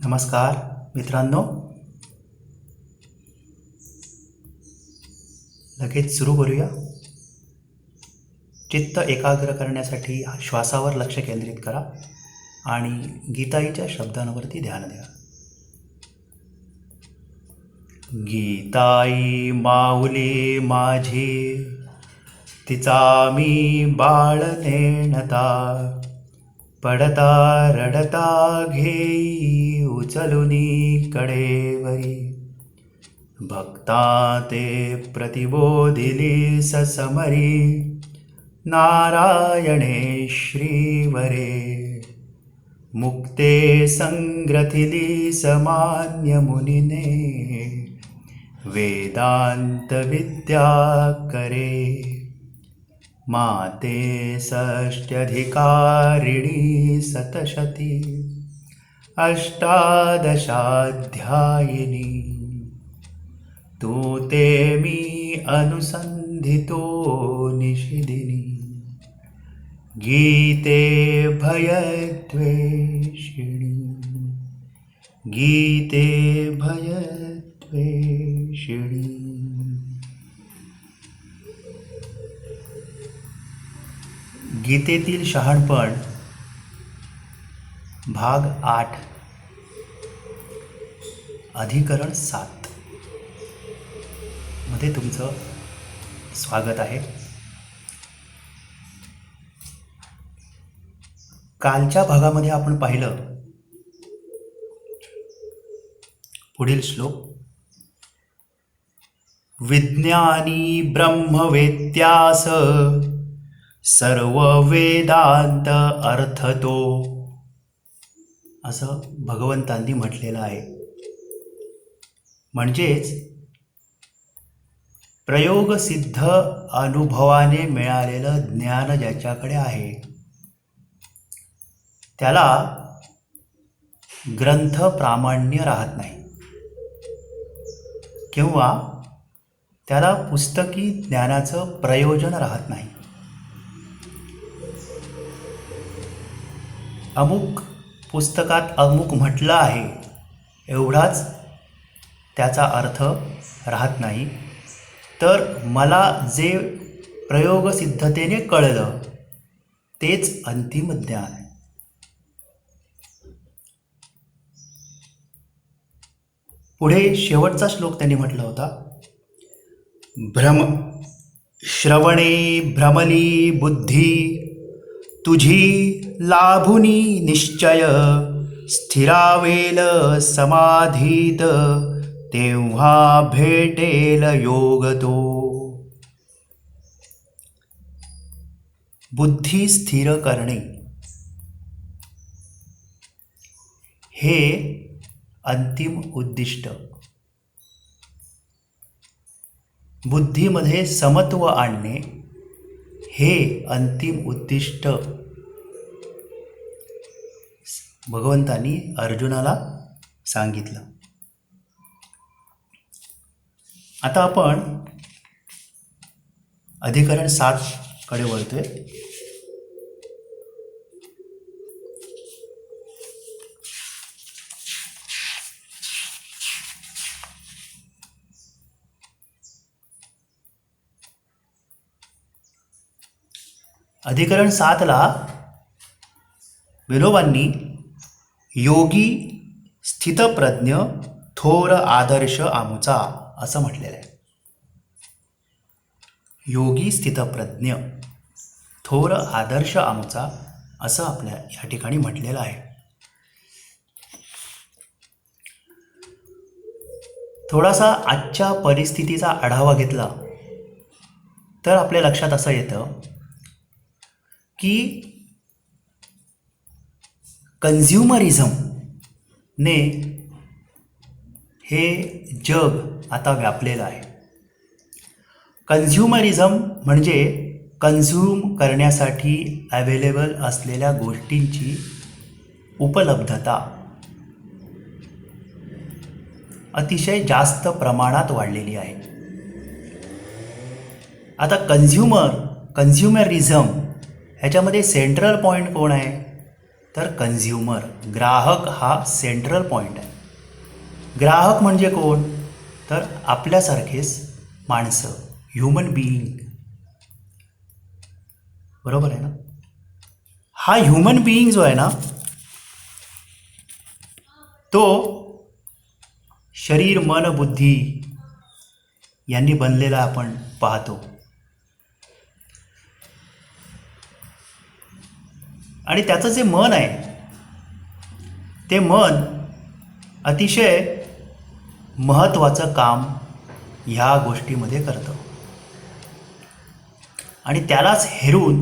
नमस्कार मित्रांनो, लगेच सुरू करूया. चित्त एकाग्र करण्यासाठी श्वासावर लक्ष केंद्रित करा आणि गीताईच्या शब्दांवरती ध्यान द्या. गीताई माऊली माझी, तिचा मी बाळ नेणता, पडता रडता घेई उचलुनी कडेवरी. भक्ता ते प्रतिबोधिली ससमरी, नारायणे श्रीवरे. मुक्ते संग्रथिली समान्य मुनिने, वेदांत विद्या करे. माते षष्ट्यधिकारिणी शतशती, अष्टादशाध्यायिनी. तू ते मी अनुसंधितो निशिदिनी, गीते भयद्वेषिणी. गीते भयद्वेषिणी. गीतेतील शहाणपण भाग 8 अधिकरण 7 मध्ये तुमचं स्वागत आहे. कालच्या भागामध्ये आपण पाहिलं पुढील श्लोक. विज्ञानी ब्रह्मवेत्यास, सर्व वेदांत अर्थतो, असं भगवंतांनी म्हटलेलं आहे. म्हणजेच प्रयोगसिद्ध अनुभवाने मिळालेलं ज्ञान ज्याच्याकडे आहे त्याला ग्रंथ प्रामाण्य राहत नाही किंवा त्याला पुस्तकी ज्ञानाचं प्रयोजन राहत नाही. अमुक पुस्तकात अमुक म्हटलं आहे एवढाच त्याचा अर्थ राहत नाही, तर मला जे प्रयोगसिद्धतेने कळलं तेच अंतिम ज्ञान आहे. पुढे शेवटचा श्लोक त्यांनी म्हटला होता. श्रवणे भ्रमली बुद्धी, तुझी लाभुनी निश्चय. स्थिरावेल समाधीत, तेव्हा भेटेल योग तो. बुद्धी स्थिर करणे हे अंतिम उद्दिष्ट. बुद्धीमध्ये समत्व आणणे हे अंतिम उद्दिष्ट भगवंतांनी अर्जुनाला सांगितलं. आता आपण अधिकरण 7 कडे वळतोय. अधिकरण 7ला विनोबांनी योगी स्थितप्रज्ञ थोर आदर्श आमुचा असं म्हटलेलं आहे. योगी स्थितप्रज्ञ थोर आदर्श आमुचा असं आपल्या या ठिकाणी म्हटलेलं आहे. थोडासा आजच्या परिस्थितीचा आढावा घेतला तर आपल्या लक्षात असं येतं की कन्झ्युमरिझमने हे जग आता व्यापलेलं आहे. कन्झ्युमरिझम म्हणजे कन्झ्युम करण्यासाठी अवेलेबल असलेल्या गोष्टींची उपलब्धता अतिशय जास्त प्रमाणात वाढलेली आहे. आता कन्झ्युमरिझम ह्याच्यामध्ये सेंट्रल पॉईंट कोण आहे तर कन्झ्युमर, ग्राहक हा सेंट्रल पॉईंट आहे. ग्राहक म्हणजे कोण? तर आपल्यासारखेच माणसं, ह्युमन बिईंग. बरोबर आहे ना? हा ह्युमन बिईंग जो आहे ना, तो शरीर, मन, बुद्धी यांनी बनलेला आपण पाहतो. आणि त्याचं जे मन आहे, ते मन अतिशय महत्त्वाचं काम ह्या गोष्टीमध्ये करतं. आणि त्यालाच हेरून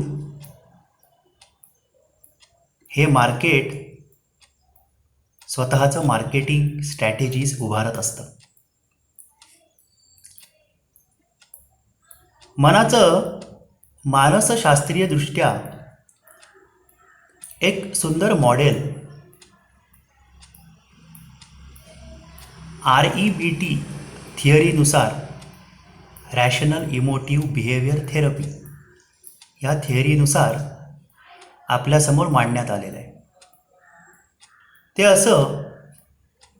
हे मार्केट स्वतःचं मार्केटिंग स्ट्रॅटेजीज उभारत असतं. मनाचं मानसशास्त्रीयदृष्ट्या एक सुंदर मॉडेल REBT थिअरीनुसार, रॅशनल इमोटिव्ह बिहेवियर थेरपी, या थिअरीनुसार आपल्यासमोर मांडण्यात आलेलं आहे. ते असं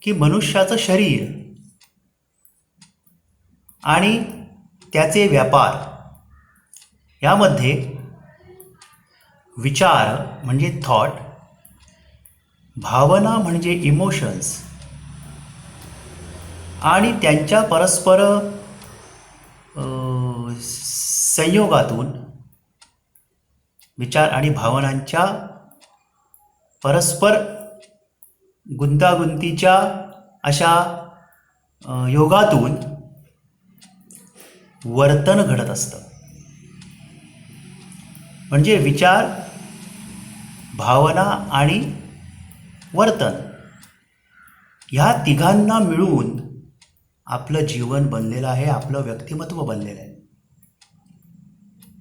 की मनुष्याचं शरीर आणि त्याचे व्यापार यामध्ये विचार म्हणजे थॉट, भावना म्हणजे इमोशन्स आणि त्यांच्या परस्पर संयोगातून, विचार आणि भावनांच्या परस्पर गुंतागुंतीच्या अशा योगातून वर्तन घडत असतं. म्हणजे विचार, भावना आणि वर्तन ह्या तिघांना मिळून आपलं जीवन बनलेलं आहे, आपलं व्यक्तिमत्व बनलेलं आहे.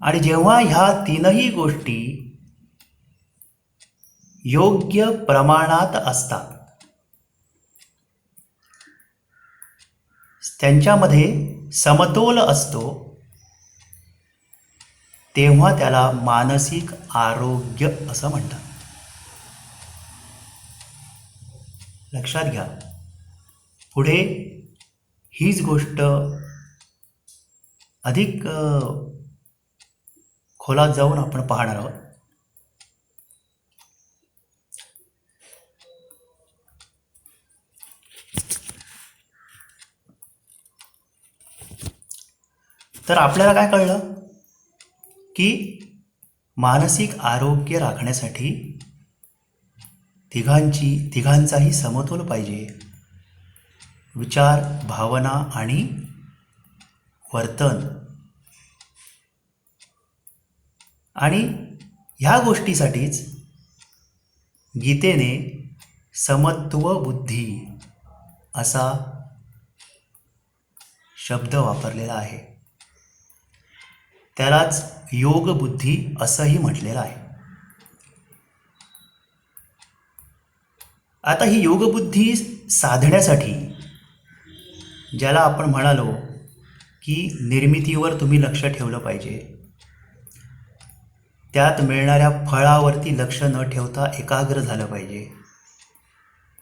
आणि जेव्हा ह्या तीनही गोष्टी योग्य प्रमाणात असतात, त्यांच्यामध्ये समतोल असतो, तेव्हा त्याला मानसिक आरोग्य असं म्हणतात. लक्षात घ्या. पुढे हीच गोष्ट अधिक खोलात जाऊन आपण पाहणार आहोत. तर आपल्याला काय कळलं की मानसिक आरोग्य राखण्यासाठी तिघांचाही समतोल पाहिजे. विचार, भावना आणि वर्तन. आणि ह्या गोष्टीसाठीच गीतेने समत्व बुद्धी असा शब्द वापरलेला आहे. त्यालाच योग बुद्धी असंही म्हटलेलं आहे. आता ही योगबुद्धी साधण्यासाठी, ज्याला आपण म्हणालो की निर्मितीवर तुम्ही लक्ष ठेवलं पाहिजे, त्यात मिळणाऱ्या फळावरती लक्ष न ठेवता एकाग्र झालं पाहिजे.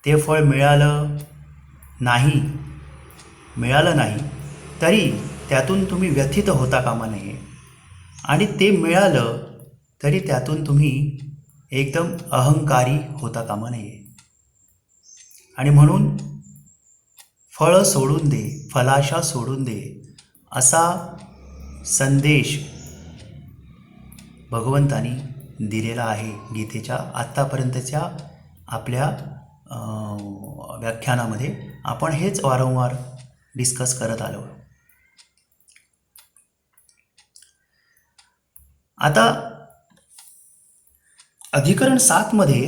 ते फळ मिळालं नाही तरी त्यातून तुम्ही व्यथित होता कामा नये. आणि ते मिळालं तरी त्यातून तुम्ही एकदम अहंकारी होता कामा नये. आणि म्हणून फळ सोडून दे, फलाशा सोडून दे, असा संदेश भगवंतानी दिलेला आहे गीतेच्या आत्तापर्यंतच्या आपल्या व्याख्यानामध्ये. आपण हेच वारंवार डिस्कस करत आलो. आता अधिकरण 7 मध्ये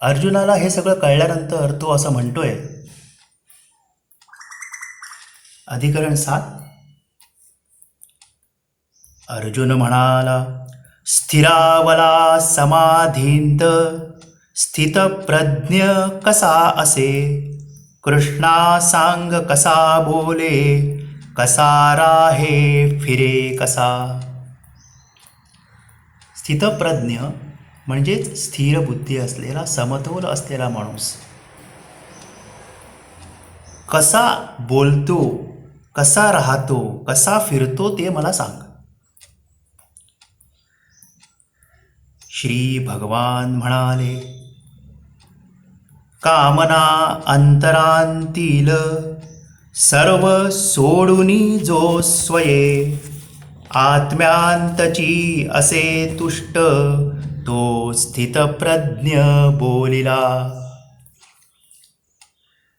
अर्जुनाला हे सगळं कळल्यानंतर तो असं म्हणतोय, अधिकरण 7, अर्जुन म्हणाला, स्थिरावला समाधींत स्थितप्रज्ञ कसा असे, कृष्णा सांग कसा बोले, कसा राहे फिरे कसा. स्थितप्रज्ञ म्हणजेच स्थिर बुद्धी असलेला, समतोल असलेला माणूस कसा बोलतो, कसा राहतो, कसा फिरतो ते मला सांग. श्री भगवान म्हणाले, कामना अंतरांतील सर्व सोडूनी जो स्वये, आत्म्यांतची असे तुष्ट, तो स्थितप्रज्ञ बोलिला.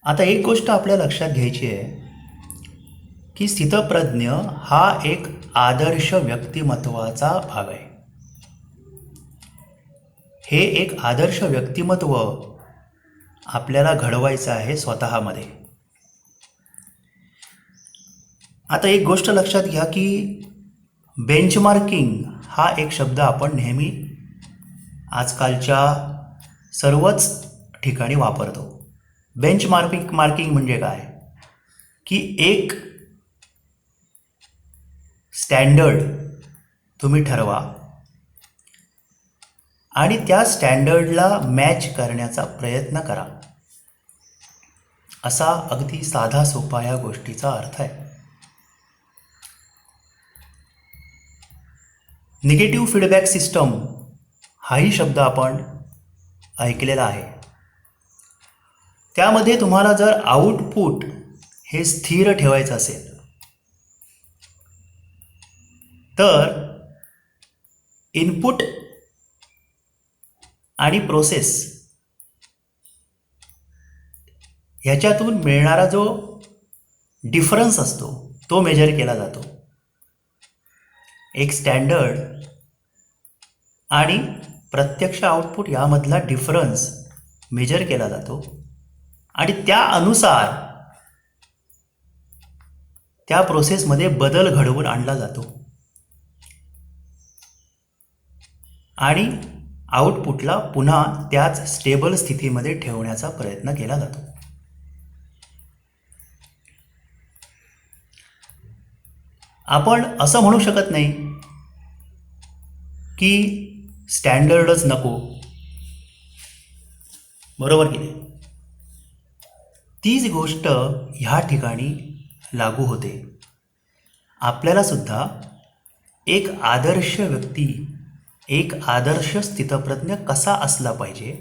आता एक गोष्ट आपल्या लक्षात घ्यायची आहे की स्थितप्रज्ञ हा एक आदर्श व्यक्तिमत्वाचा भाग आहे. हे एक आदर्श व्यक्तिमत्व आपल्याला घडवायचं आहे स्वतःमध्ये. आता एक गोष्ट लक्षात घ्या की बेंचमार्किंग हा एक शब्द आपण नेहमी आजकालच्या सर्वच ठिकाणी वापरतो. बेंचमार्किंग म्हणजे काय की एक स्टँडर्ड तुम्ही ठरवा आणि त्या स्टँडर्डला मॅच करण्याचा प्रयत्न करा, असा अगदी साधा सोपा या गोष्टीचा अर्थ आहे. निगेटिव्ह फीडबॅक सिस्टम हाही शब्द आपण ऐकलेला आहे. त्यामध्ये तुम्हाला जर आउटपुट हे स्थिर ठेवायचं असेल तर इनपुट आणि प्रोसेस ह्याच्यातून मिळणारा जो डिफरन्स असतो तो मेजर केला जातो. एक स्टँडर्ड आणि प्रत्यक्ष आउटपुट यामधला डिफरन्स मेजर केला जातो आणि त्या अनुसार त्या प्रोसेसमध्ये बदल घडवून आणला जातो आणि आउटपुटला पुन्हा त्याच स्टेबल स्थितीमध्ये ठेवण्याचा प्रयत्न केला जातो. आपण असं म्हणू शकत नाही की स्टँडर्डच नको, बरोबर की नाही? तीच गोष्ट ह्या ठिकाणी लागू होते. आपल्याला सुद्धा एक आदर्श व्यक्ती, एक आदर्श स्थितप्रज्ञ कसा असला पाहिजे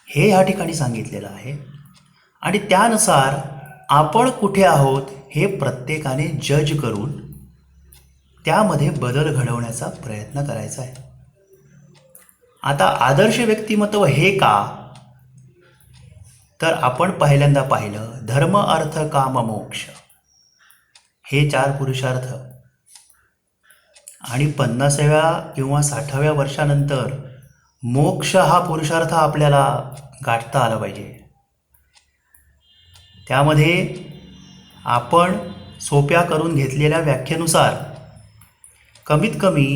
हे ह्या ठिकाणी सांगितलेलं आहे आणि त्यानुसार आपण कुठे आहोत हे प्रत्येकाने जज करून त्यामध्ये बदल घडवण्याचा प्रयत्न करायचा आहे. आता आदर्श व्यक्तिमत्व हे का, तर आपण पहिल्यांदा पाहिलं धर्म अर्थ काम मोक्ष हे 4 पुरुषार्थ आणि 50व्या किंवा 60व्या वर्षानंतर मोक्ष हा पुरुषार्थ आपल्याला गाठता आला पाहिजे. त्यामध्ये आपण सोप्या करून घेतलेल्या व्याख्येनुसार कमीत कमी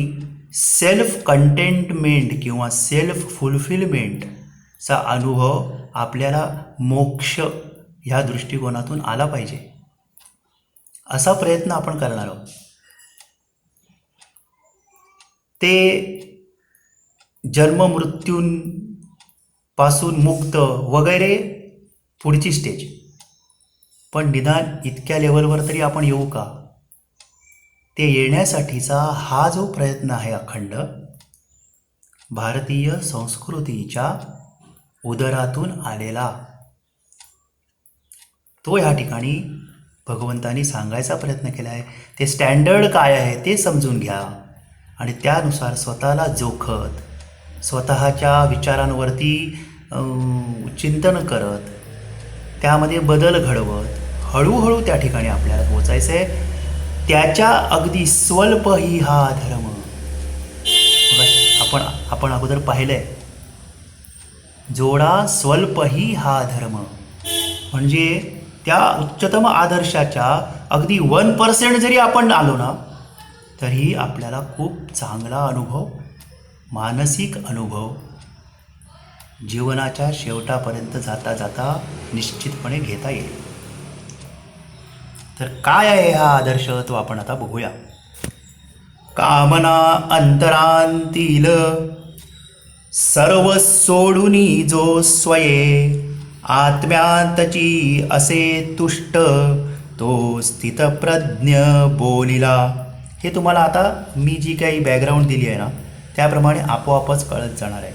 सेल्फ कंटेंटमेंट किंवा सेल्फ फुलफिलमेंटचा अनुभव आपल्याला मोक्ष ह्या दृष्टिकोनातून आला पाहिजे, असा प्रयत्न आपण करणार आहोत. ते जन्ममृत्यूंपासून मुक्त वगैरे पुढची स्टेज, पण निदान इतक्या लेवलवर तरी आपण येऊ का, ते येण्यासाठीचा हा जो प्रयत्न आहे अखंड भारतीय संस्कृतीच्या उदरातून आलेला, तो ह्या ठिकाणी भगवंतांनी सांगायचा प्रयत्न केला आहे. ते स्टँडर्ड काय आहे ते समजून घ्या आणि त्यानुसार स्वतःला जोखत, स्वतःच्या विचारांवरती चिंतन करत, त्यामध्ये बदल घडवत हळूहळू त्या ठिकाणी आपल्याला पोचायचं आहे. त्याच्या अगदी स्वल्प ही हा धर्म. आपण अगोदर पाहिलं आहे, जोडा स्वल्प ही हा धर्म, म्हणजे त्या उच्चतम आदर्शाच्या अगदी 1% जरी आपण आलो ना तरी आपल्याला खूप चांगला अनुभव, मानसिक अनुभव जीवनाच्या शेवटापर्यंत जाता जाता निश्चितपणे घेता येईल. तर काय आहे हा आदर्श तो आपण आता बघूया. कामना अंतरांतील सर्व सोडूनी जो स्वये आत्म्यातची असे तुष्ट तो स्थितप्रज्ञ बोलिला. हे तुम्हाला आता मी जी काही बॅकग्राऊंड दिली आहे ना त्याप्रमाणे आपोआपच कळत जाणार आहे.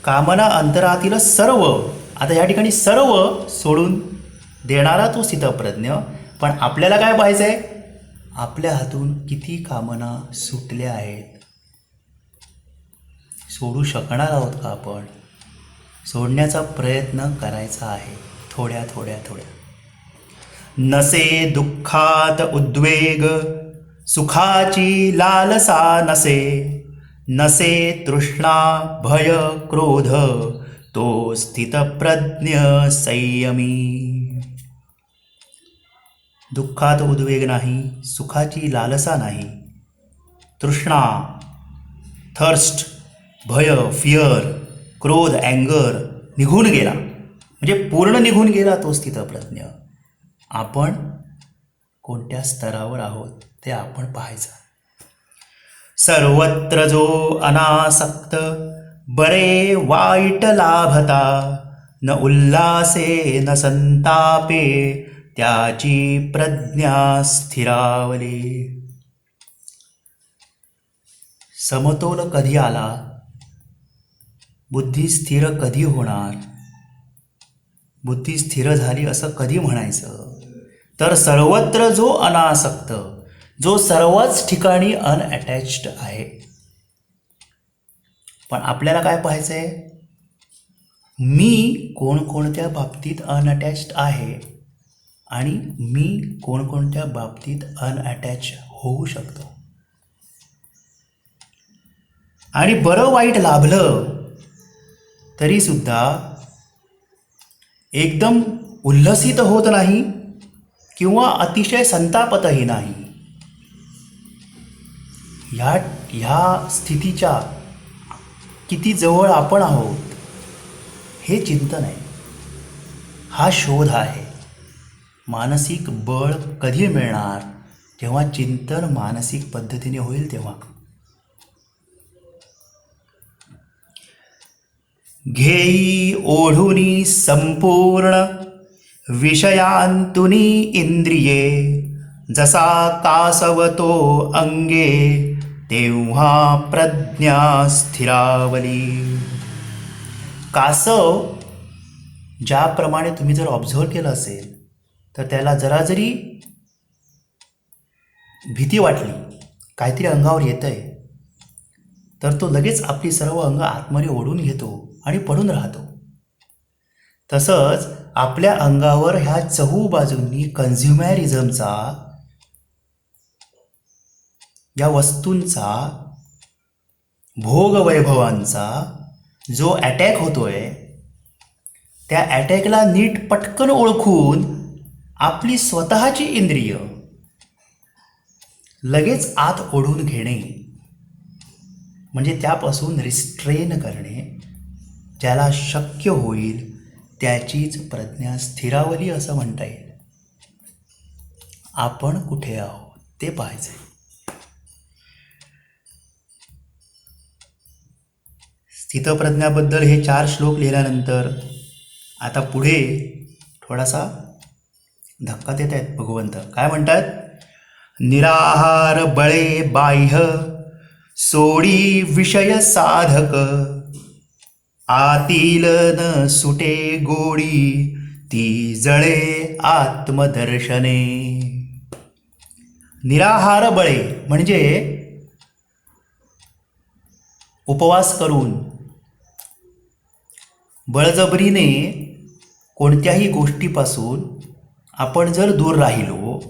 कामना अंतरातील सर्व, आता या ठिकाणी सर्व सोडून देणारा तो स्थितप्रज्ञ. पण आपल्याला काय पाहायचं आहे? आपल्या हातून किती कामना सुटल्या आहेत, सोडू शकणार आहोत का आपण? सोडण्याचा प्रयत्न करायचा आहे, थोड्या थोड्या थोड्या. नसे दुःखात उद्वेग सुखाची लालसा नसे, नसे तृष्णा भय क्रोध तो स्थितप्रज्ञ संयमी. दुःखात उद्वेग नाही, सुखाची लालसा नाही, तृष्णा थर्स्ट, भय फिअर, क्रोध अँगर निघून गेला, म्हणजे पूर्ण निघून गेला तो स्थितप्रज्ञ. आपण कोणत्या स्तरावर आहोत ते आपण पाहायचं. सर्वत्र जो अनासक्त बरे वाईट लाभता, न उल्हासे न संतापे त्याची प्रज्ञा स्थिरावली. समतोल कधी आला, बुद्धी स्थिर कधी होणार, बुद्धी स्थिर झाली असं कधी म्हणायचं? तर सर्वत्र जो अनासक्त, जो सर्वच ठिकाणी अनअटॅच्ड आहे. पण आपल्याला काय पाहायचं आहे? मी कोणकोणत्या बाबतीत अनअटॅच्ड आहे आणि मी कोणकोणत्या बाबतीत अनअटॅच होऊ शकतो. आणि बरं वाईट लाभलं तरीसुद्धा एकदम उल्हसित होत नाही किंवा अतिशय संतापतही नाही. ह्या स्थितीच्या किती जवळ आपण आहोत हे चिंतन आहे, हा शोध आहे. मानसिक बळ कधी मिळणार? जेव्हा चिंतन मानसिक पद्धतीने होईल तेव्हा. घेई ओढुनी संपूर्ण विषयांतुनी इंद्रिये, जसा कासवतो अंगे तेव्हा प्रज्ञा स्थिरावली. कासव ज्याप्रमाणे तुम्ही जर ऑब्झर्व केलं असेल तर त्याला जरा जरी भीती वाटली, काहीतरी अंगावर येतंय, तर तो लगेच आपली सर्व अंग आतमध्ये ओढून घेतो आणि पडून राहतो. तसंच आपल्या अंगावर ह्या चहू बाजूंनी कन्झ्युमॅरिझमचा, या वस्तूंचा, भोगवैभवांचा जो अटॅक होतोय, त्या अटॅकला नीट पटकन ओळखून आपली स्वतःची इंद्रिय लगेच आत ओढून घेणे, म्हणजे त्यापासून रिस्ट्रेन करणे, ज्याला शक्य होईल त्याचीच प्रज्ञा स्थिरावली असं म्हणता येईल. आपण कुठे आहोत ते पाहायचे. स्थितप्रज्ञाबद्दल हे 4 श्लोक लिहिल्यानंतर आता पुढे थोडासा धक्का देत आहेत भगवंत. काय म्हणतात? निराहार बळे बाह्य सोडी विषय साधक, आतील न सुटे गोडी ती जळे आत्मदर्शने. निराहार बळे म्हणजे उपवास करून बळजबरीने कोणत्याही गोष्टीपासून आपण जर दूर राहिलो,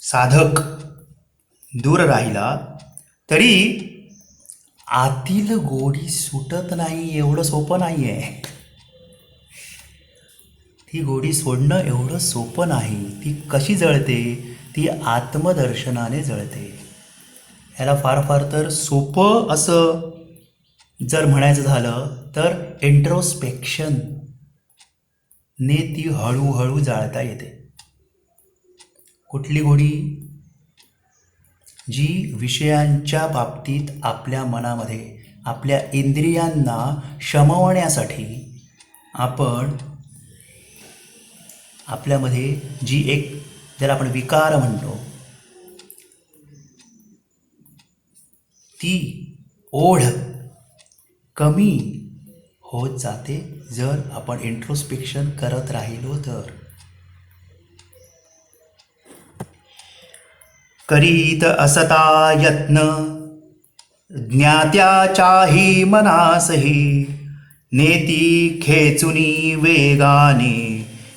साधक दूर राहिला तरी आतील गोडी सुटत नाही. एवढं सोपं नाही आहे. ती गोडी सोडणं एवढं सोपं नाही. ती कशी जळते? ती आत्मदर्शनाने जळते. ह्याला फार फार तर सोपं असं जर म्हणायचं झालं तर इंट्रोस्पेक्शनने ती हळूहळू जाळता येते. कुठली गोडी? जी विषयांच्या बाबतीत आपल्या मनामध्ये आपल्या इंद्रियांना शमवण्यासाठी आपण आपल्यामध्ये जी एक, ज्याला आपण विकार म्हणतो, ती ओढ कमी होत जाते जर आपण इंट्रोस्पेक्शन करत राहिलो तर. करीत असता यत्न ज्ञात्याच्याही मनासही, नेती खेचुनी वेगाने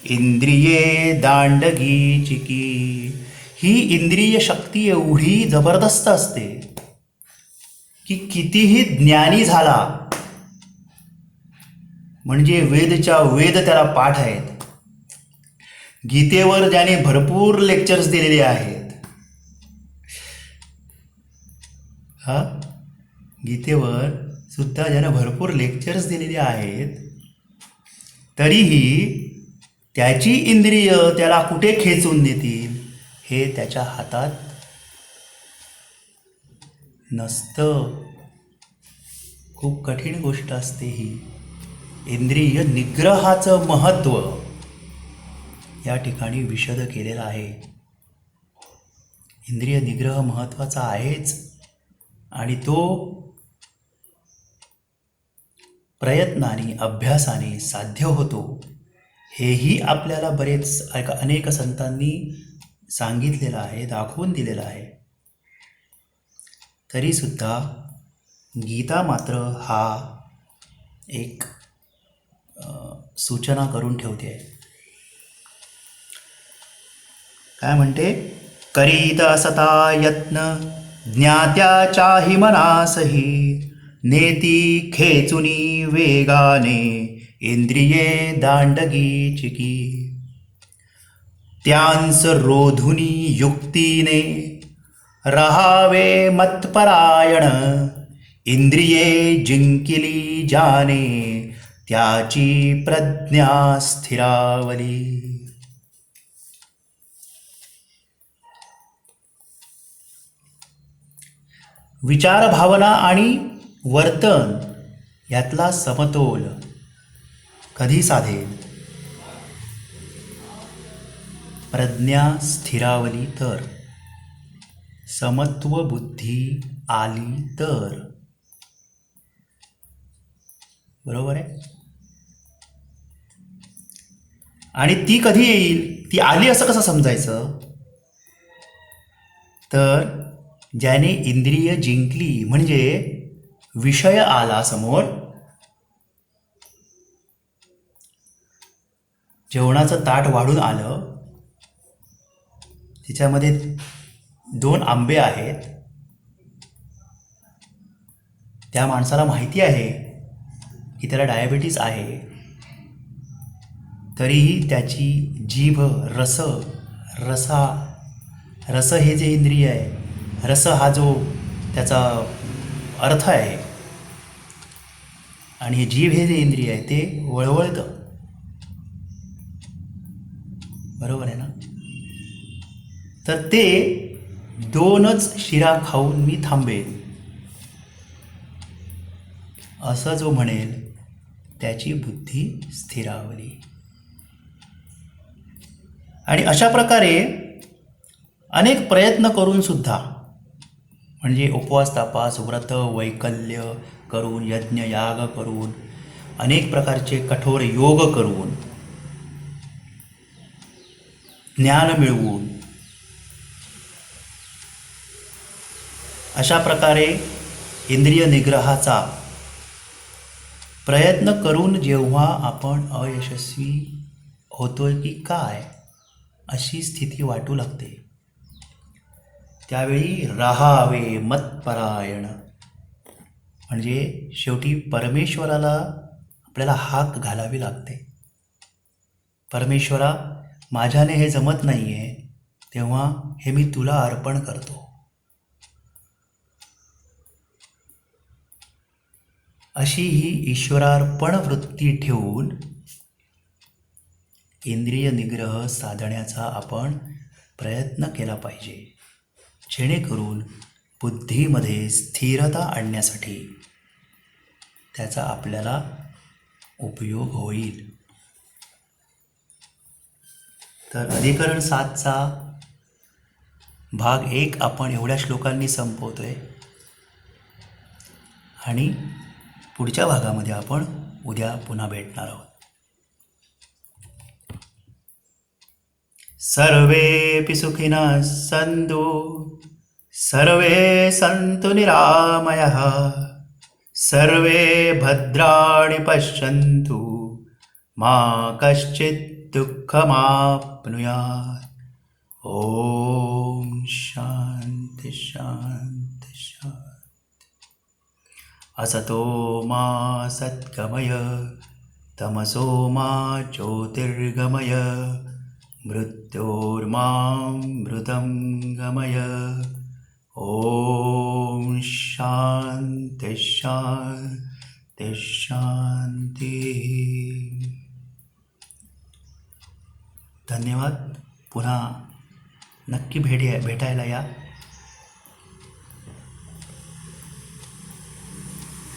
इंद्रिये दांडगी चिकी. ही इंद्रिय शक्ती एवढी जबरदस्त असते की कितीही ज्ञानी झाला, म्हणजे वेदच्या वेद त्याला पाठ आहेत, गीतेवर ज्याने भरपूर लेक्चर्स दिलेले आहेत, गीतेवर सुद्धा ज्यानं भरपूर लेक्चर्स दिलेले आहेत, तरीही त्याची इंद्रिय त्याला कुठे खेचून नेतील हे त्याच्या हातात नसतं. खूप कठीण गोष्ट असते ही. इंद्रिय निग्रहाचं महत्त्व या ठिकाणी विशद केलेलं आहे. इंद्रिय निग्रह महत्त्वाचा आहेच, आणि तो प्रयत्नाने अभ्यासाने साध्य होतो, हेही आपल्याला अनेक संतांनी सांगितलेलं आहे, दाखवून दिलेलं आहे. तरीसुद्धा गीता मात्र हा एक सूचना करून ठेवते. काय म्हणते? करीत असता यत्न ज्ञात्याच्याही मनासही, नेती खेचुनी वेगाने इंद्रिये दांडगी चिकी. त्यांस रोधुनी युक्तीने रहावे मत्परायण, इंद्रिये जिंकिली जाने त्याची प्रज्ञा स्थिरावली. विचार, भावना आणि वर्तन यातला समतोल कधी साधेल? प्रज्ञा स्थिरावली तर, समत्व बुद्धी आली तर. बरोबर आहे? आणि ती कधी येईल? ती आली असं कसं समजायचं? तर ज्याने इंद्रिय जिंकली, म्हणजे विषय आला समोर, जेवणाचं ताट वाढून आलं, तिच्यामध्ये 2 आंबे आहेत, त्या माणसाला माहिती आहे की त्याला डायबिटीज आहे, तरीही त्याची जीभ रस हे जे इंद्रिय आहे, रस हा जो त्याचा अर्थ आहे, आणि हे जीभ हे जे इंद्रिय आहे ते वळवळतं. बरोबर आहे ना? तर ते 2च शिरा खाऊन मी थांबेन असं जो म्हणेल त्याची बुद्धी स्थिरावली. आणि अशा प्रकारे अनेक प्रयत्न करून सुद्धा, म्हणजे उपवास तापास व्रत वैकल्य करून, यज्ञ याग करून, अनेक प्रकारचे कठोर योग करून, ज्ञान मिळवून, अशा प्रकारे इंद्रिय निग्रहाचा प्रयत्न करून जेव्हा आपण अयशस्वी होतोय की काय अशी स्थिती वाटू लागते, त्यावेळी राहावे मत्परायण, म्हणजे शेवटी परमेश्वराला आपल्याला हाक घालावी लागते. परमेश्वरा, माझ्याने हे जमत नाही आहे, तेव्हा हे मी तुला अर्पण करतो. अशी ही ईश्वरार्पण वृत्ती ठेवून इंद्रिय निग्रह साधण्याचा आपण प्रयत्न केला पाहिजे, जेणेकरून बुद्धीमध्ये स्थिरता आणण्यासाठी त्याचा आपल्याला उपयोग होईल. तर अधिकरण 7चा भाग 1 आपण एवढ्या श्लोकांनी संपवतोय आणि पुढच्या भागामध्ये आपण उद्या पुन्हा भेटणार आहोत. सर्वेपि सुखिनः सन्तु, सर्वे सन्तु निरामयाः, सर्वे भद्राणि पश्यन्तु, मा कश्चित् दुःखमाप्नुयात्. ॐ शान्ति शान्ति शान्ति. असतो मा सद्गमय, तमसो मा ज्योतिर्गमय, मृत्योर्मामृतं गमय. ॐ शान्ति शान्ति शान्ति. धन्यवाद. पुन्हा नक्की भेटायला या.